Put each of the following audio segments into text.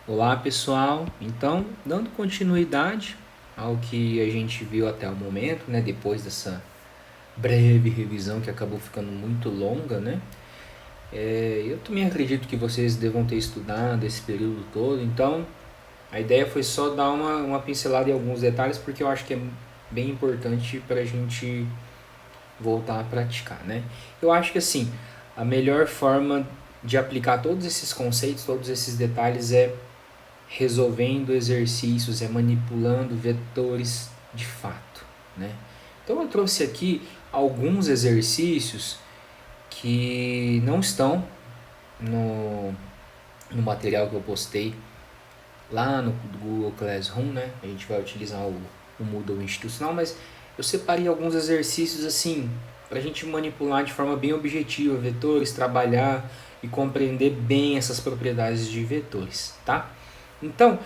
Olá pessoal, então dando continuidade ao que a gente viu até o momento, né? Depois dessa breve revisão que acabou ficando muito longa, né? Eu também acredito que vocês devam ter estudado esse período todo, então a ideia foi só dar uma pincelada em alguns detalhes, porque eu acho que é bem importante para a gente voltar a praticar, né? Eu acho que assim, a melhor forma de aplicar todos esses conceitos, todos esses detalhes é resolvendo exercícios, é manipulando vetores de fato, né? Então eu trouxe aqui alguns exercícios que não estão no, no material que eu postei lá no Google Classroom, né? A gente vai utilizar o Moodle institucional, mas eu separei alguns exercícios assim para a gente manipular de forma bem objetiva vetores, trabalhar e compreender bem essas propriedades de vetores, tá? Então,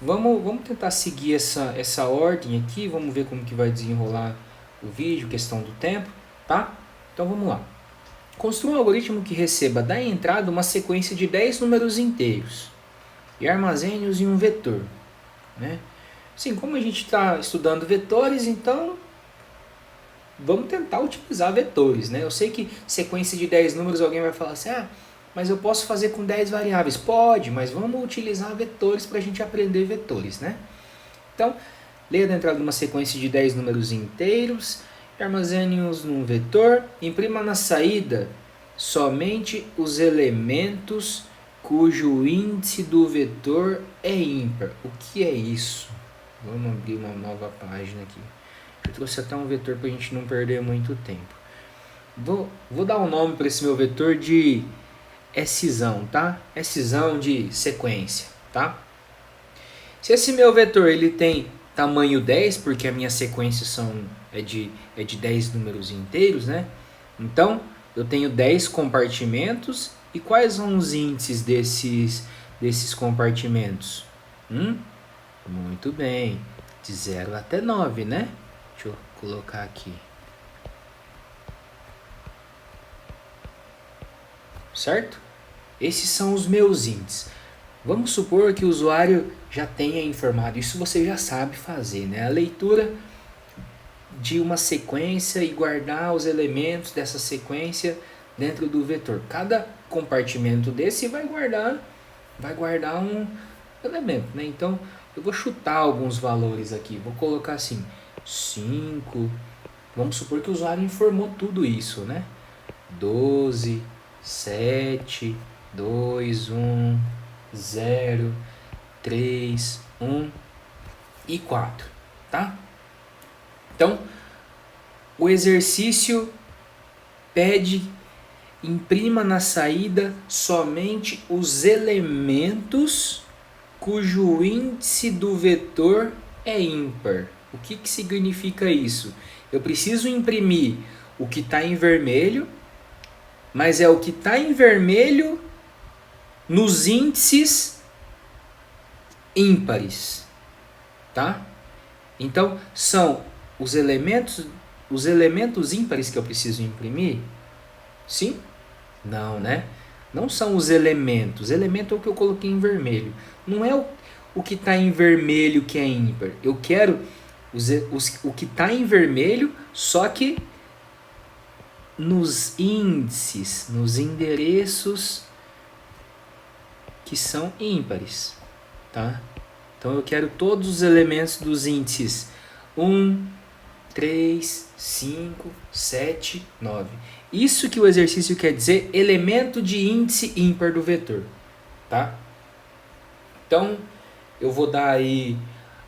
vamos tentar seguir essa ordem aqui, vamos ver como que vai desenrolar o vídeo, questão do tempo, tá? Então vamos lá. Construa um algoritmo que receba da entrada uma sequência de 10 números inteiros e armazene-os em um vetor, né? Sim, como a gente está estudando vetores, então vamos tentar utilizar vetores, né? Eu sei que sequência de 10 números alguém vai falar assim, mas eu posso fazer com 10 variáveis. Pode, mas vamos utilizar vetores para a gente aprender vetores, né? Então, leia da entrada uma sequência de 10 números inteiros, armazene-os num vetor, imprima na saída somente os elementos cujo índice do vetor é ímpar. O que é isso? Vamos abrir uma nova página aqui. Eu trouxe até um vetor para a gente não perder muito tempo. Vou dar um nome para esse meu vetor de Szão, tá? Szão de sequência, tá? Se esse meu vetor ele tem tamanho 10, porque a minha sequência é de 10 números inteiros, né? Então, eu tenho 10 compartimentos. E quais são os índices desses compartimentos? Muito bem. De 0 até 9, né? Deixa eu colocar aqui. Certo? Esses são os meus índices. Vamos supor que o usuário já tenha informado, isso você já sabe fazer, né? A leitura de uma sequência e guardar os elementos dessa sequência dentro do vetor. Cada compartimento desse vai guardar um elemento, né? Então, eu vou chutar alguns valores aqui. Vou colocar assim, 5. Vamos supor que o usuário informou tudo isso, né? 12, 7, 2, 1, 0, 3, 1 e 4, tá? Então, o exercício pede imprima na saída somente os elementos cujo índice do vetor é ímpar. O que significa isso? Eu preciso imprimir o que está em vermelho, mas é o que está em vermelho nos índices ímpares, tá? Então, são os elementos ímpares que eu preciso imprimir? Sim? Não, né? Não são os elementos. Elemento é o que eu coloquei em vermelho. Não é o que está em vermelho que é ímpar. Eu quero o que está em vermelho, só que nos índices, nos endereços que são ímpares, tá? Então eu quero todos os elementos dos índices 1, 3, 5, 7, 9. Isso que o exercício quer dizer, elemento de índice ímpar do vetor, tá? Então, eu vou dar aí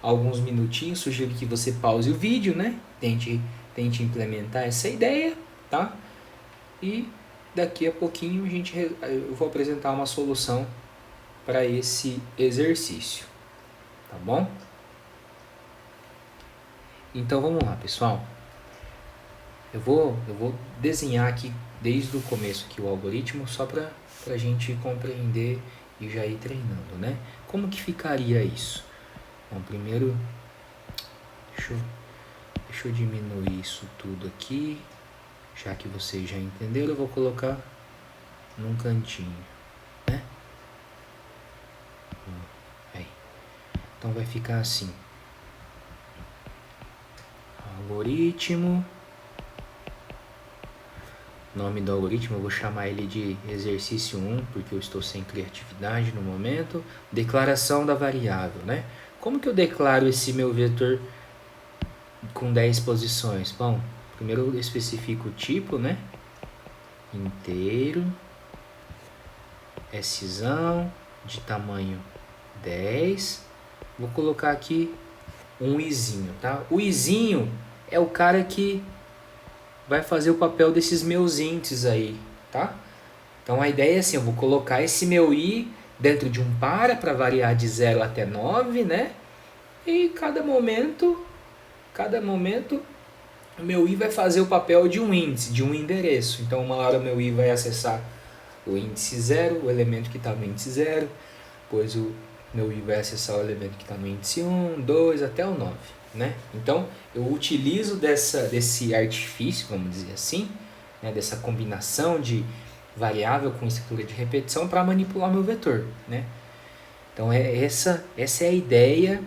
alguns minutinhos, sugiro que você pause o vídeo, né? Tente implementar essa ideia, tá? E daqui a pouquinho eu vou apresentar uma solução para esse exercício, tá bom? Então vamos lá, pessoal. Eu vou desenhar aqui desde o começo aqui o algoritmo só para a gente compreender e já ir treinando, né? Como que ficaria isso? Bom, primeiro, deixa eu diminuir isso tudo aqui, já que vocês já entenderam, eu vou colocar num cantinho, né? Então vai ficar assim. Algoritmo. Nome do algoritmo, eu vou chamar ele de exercício 1, porque eu estou sem criatividade no momento. Declaração da variável, né? Como que eu declaro esse meu vetor com 10 posições? Bom, primeiro eu especifico o tipo, né? Inteiro. Szão, de tamanho 10. Vou colocar aqui um izinho, tá? O izinho é o cara que vai fazer o papel desses meus índices aí, tá? Então a ideia é assim, eu vou colocar esse meu i dentro de um para variar de 0 até 9, né? E cada momento o meu i vai fazer o papel de um índice, de um endereço. Então uma hora o meu i vai acessar o índice 0, o elemento que está no índice 0, depois o meu i vai acessar o elemento que está no índice 1, 2 até o 9. Né? Então, eu utilizo desse artifício, vamos dizer assim, né? Dessa combinação de variável com estrutura de repetição para manipular meu vetor. Né? Então, essa é a ideia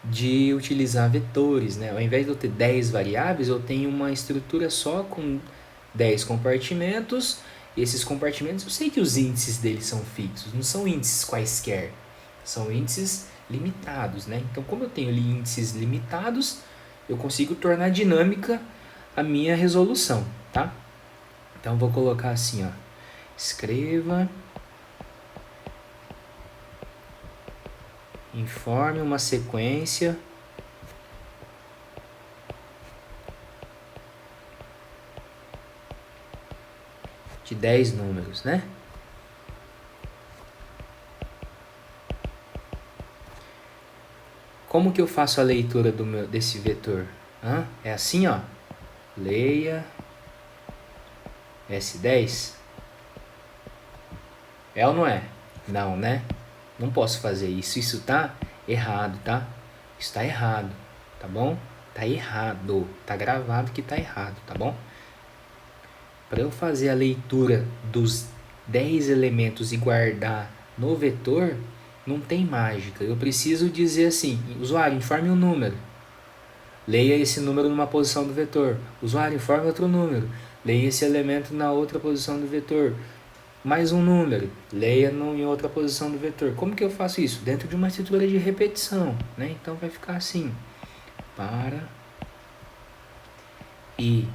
de utilizar vetores. Né? Ao invés de eu ter 10 variáveis, eu tenho uma estrutura só com 10 compartimentos. E esses compartimentos, eu sei que os índices deles são fixos, não são índices quaisquer, são índices limitados, né? Então, como eu tenho ali índices limitados, eu consigo tornar dinâmica a minha resolução, tá? Então, vou colocar assim, ó, escreva, informe uma sequência de 10 números, né? Como que eu faço a leitura desse vetor? É assim, ó. Leia S10. É ou não é? Não, né? Não posso fazer isso. Isso tá errado, tá? Isso tá errado, tá bom? Tá errado. Tá gravado que tá errado, tá bom? Para eu fazer a leitura dos 10 elementos e guardar no vetor, não tem mágica. Eu preciso dizer assim, usuário, informe um número. Leia esse número numa posição do vetor. Usuário, informe outro número. Leia esse elemento na outra posição do vetor. Mais um número. Leia em outra posição do vetor. Como que eu faço isso? Dentro de uma estrutura de repetição. Né? Então vai ficar assim. Para e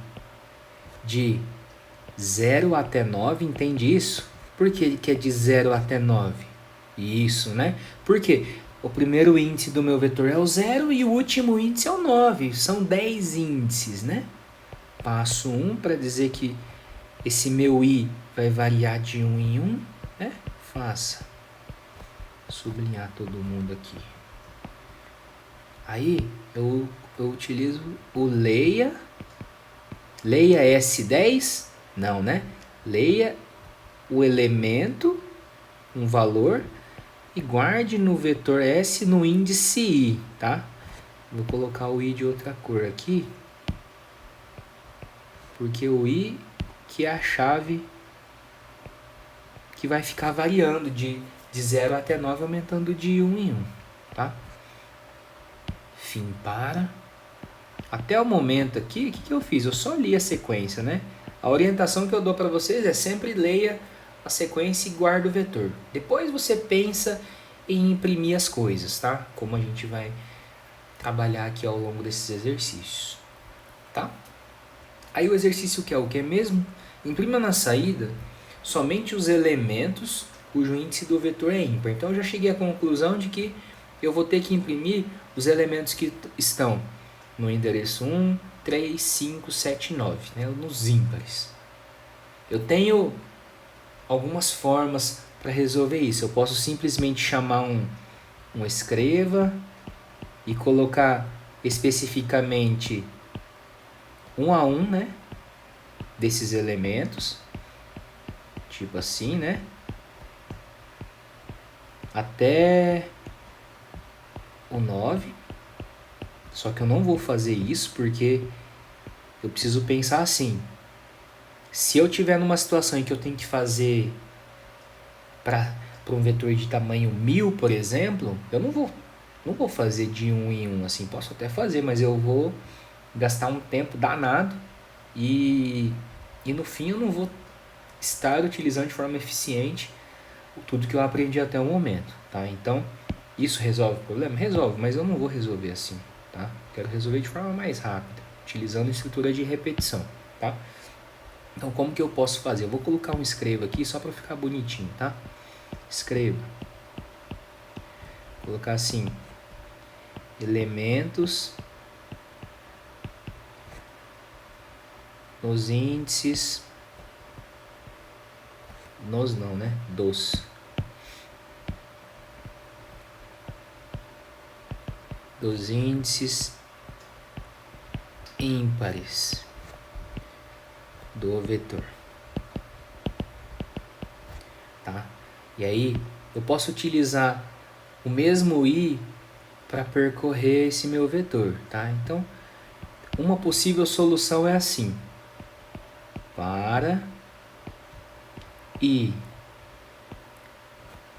de 0 até 9, entende isso? Por que é de 0 até 9? Isso, né? Porque o primeiro índice do meu vetor é o 0 e o último índice é o 9. São 10 índices, né? Passo 1 para dizer que esse meu i vai variar de 1 em 1, né? Faça. Sublinhar todo mundo aqui. Aí eu utilizo o leia. Leia S10? Não, né? Leia o elemento, um valor, e guarde no vetor S no índice I, tá? Vou colocar o I de outra cor aqui, porque o I que é a chave que vai ficar variando de 0 até 9, aumentando de 1 em 1, tá? Fim para. Até o momento aqui, o que eu fiz? Eu só li a sequência, né? A orientação que eu dou para vocês é sempre leia a sequência e guarda o vetor. Depois você pensa em imprimir as coisas, tá? Como a gente vai trabalhar aqui ao longo desses exercícios, tá? Aí o exercício que é o que mesmo? Imprima na saída somente os elementos cujo índice do vetor é ímpar. Então eu já cheguei à conclusão de que eu vou ter que imprimir os elementos que estão no endereço 1, 3, 5, 7 e 9, né? Nos ímpares. Eu tenho algumas formas para resolver isso. Eu posso simplesmente chamar um escreva e colocar especificamente 1 a 1, né? Desses elementos. Tipo assim, né? Até o 9. Só que eu não vou fazer isso porque eu preciso pensar assim. Se eu tiver numa situação em que eu tenho que fazer para um vetor de tamanho 1000, por exemplo, eu não vou Não vou fazer de 1 em 1 assim, posso até fazer, mas eu vou gastar um tempo danado e no fim eu não vou estar utilizando de forma eficiente tudo que eu aprendi até o momento, tá? Então, isso resolve o problema? Resolve, mas eu não vou resolver assim, tá? Quero resolver de forma mais rápida, utilizando a estrutura de repetição, tá? Então, como que eu posso fazer? Eu vou colocar um escreva aqui só para ficar bonitinho, tá? Escreva. Vou colocar assim, elementos nos índices, nos não, né? Dos índices ímpares do vetor, tá? E aí eu posso utilizar o mesmo i para percorrer esse meu vetor, tá? Então, uma possível solução é assim: para i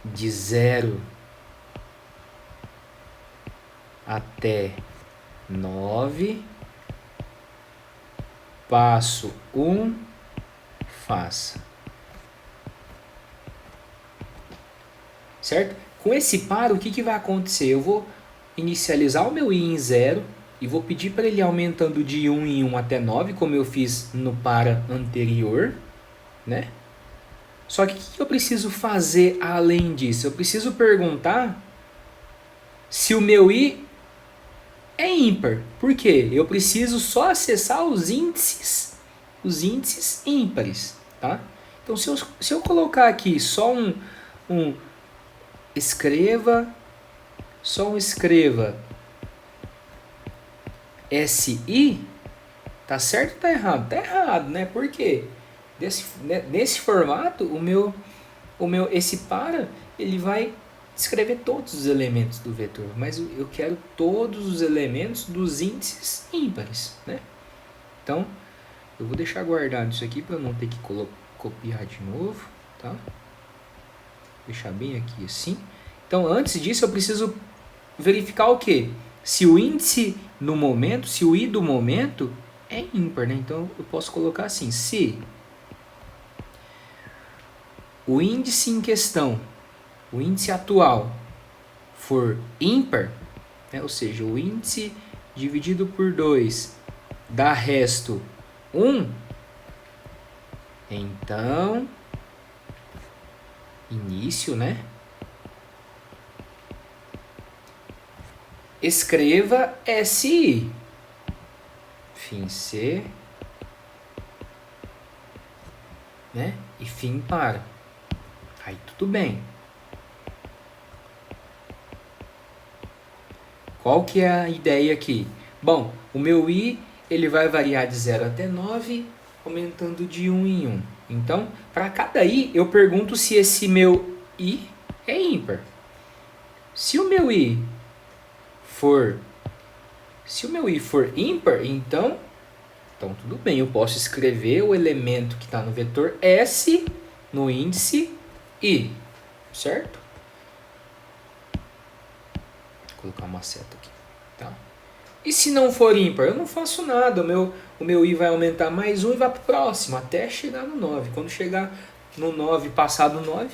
de 0 até 9, passo 1, faça. Certo? Com esse para, o que vai acontecer? Eu vou inicializar o meu i em 0 e vou pedir para ele aumentando de 1 em 1 até 9, como eu fiz no para anterior, né? Só que o que eu preciso fazer além disso? Eu preciso perguntar se o meu i é ímpar. Por quê? Eu preciso só acessar os índices ímpares, tá? Então, se eu colocar aqui só escreva SI, tá certo ou tá errado? Tá errado, né? Por quê? Nesse formato, esse para, ele vai descrever todos os elementos do vetor, mas eu quero todos os elementos dos índices ímpares, né? Então, eu vou deixar guardado isso aqui para não ter que copiar de novo, tá? Deixar bem aqui assim. Então, antes disso, eu preciso verificar o quê? Se o índice no momento, se o i do momento é ímpar, né? Então, eu posso colocar assim: se o índice em questão, o índice atual, for ímpar, né? Ou seja, o índice dividido por 2 dá resto 1, então, início, né? Escreva SI. Fim C, né? E fim para. Aí tudo bem. Qual que é a ideia aqui? Bom, o meu i ele vai variar de 0 até 9, aumentando de 1 em 1. Então, para cada i, eu pergunto se esse meu i é ímpar. Se o meu i for ímpar, então tudo bem, eu posso escrever o elemento que está no vetor S no índice I, certo? Vou colocar uma seta aqui, tá? E se não for ímpar, eu não faço nada, o meu I vai aumentar mais 1 e vai para o próximo, até chegar no 9. Quando chegar no 9, passar do 9,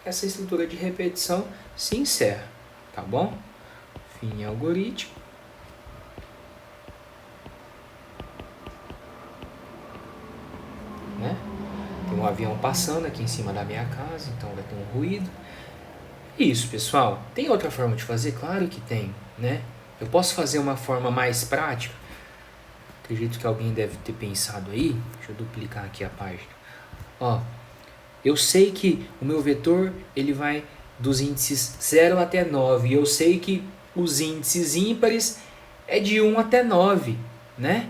essa estrutura de repetição se encerra, tá bom? Fim algoritmo. Né? Tem um avião passando aqui em cima da minha casa, então vai ter um ruído. Isso, pessoal. Tem outra forma de fazer? Claro que tem, né? Eu posso fazer uma forma mais prática? Acredito que alguém deve ter pensado aí. Deixa eu duplicar aqui a página. Ó, eu sei que o meu vetor ele vai dos índices 0 até 9. E eu sei que os índices ímpares é de 1 até 9, né?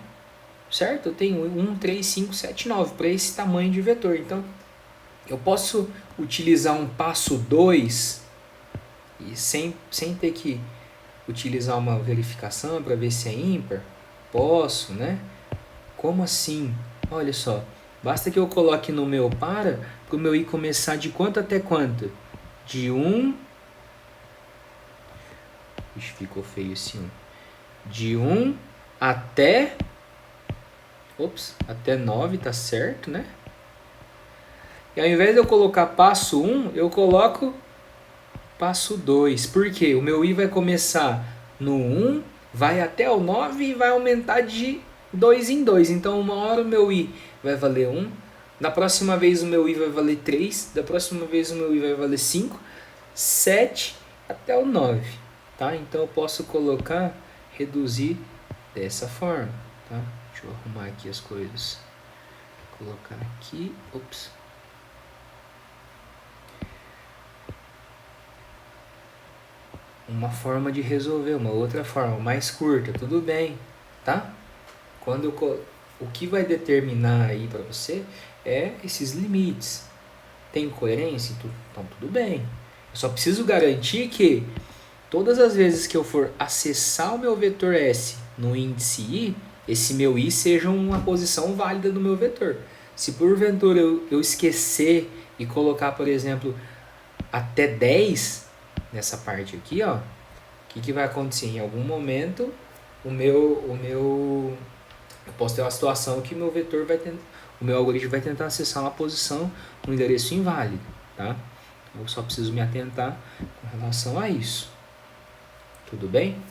Certo? Eu tenho 1, 3, 5, 7, 9 para esse tamanho de vetor. Então, eu posso utilizar um passo 2 e sem ter que utilizar uma verificação para ver se é ímpar. Posso, né? Como assim? Olha só, basta que eu coloque no meu para o meu i começar de quanto até quanto? De 1. Ixi, ficou feio esse 1. De 1 até... até 9, tá certo, né? E ao invés de eu colocar passo 1, eu coloco passo 2. Por quê? O meu I vai começar no 1, vai até o 9 e vai aumentar de 2 em 2. Então, uma hora o meu I vai valer 1, da próxima vez o meu I vai valer 3, da próxima vez o meu I vai valer 5, 7 até o 9. Tá? Então, eu posso colocar, reduzir dessa forma. Tá? Deixa eu arrumar aqui as coisas. Vou colocar aqui. Uma forma de resolver, uma outra forma, mais curta, tudo bem, tá? O que vai determinar aí para você é esses limites. Tem coerência? Então tudo bem. Eu só preciso garantir que todas as vezes que eu for acessar o meu vetor S no índice I, esse meu I seja uma posição válida do meu vetor. Se porventura eu esquecer e colocar, por exemplo, até 10 nessa parte aqui, ó, o que vai acontecer? Em algum momento, eu posso ter uma situação que meu vetor o meu algoritmo vai tentar acessar uma posição, um endereço inválido, tá? Eu só preciso me atentar com relação a isso. Tudo bem?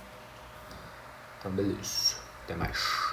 Então, beleza. Até mais.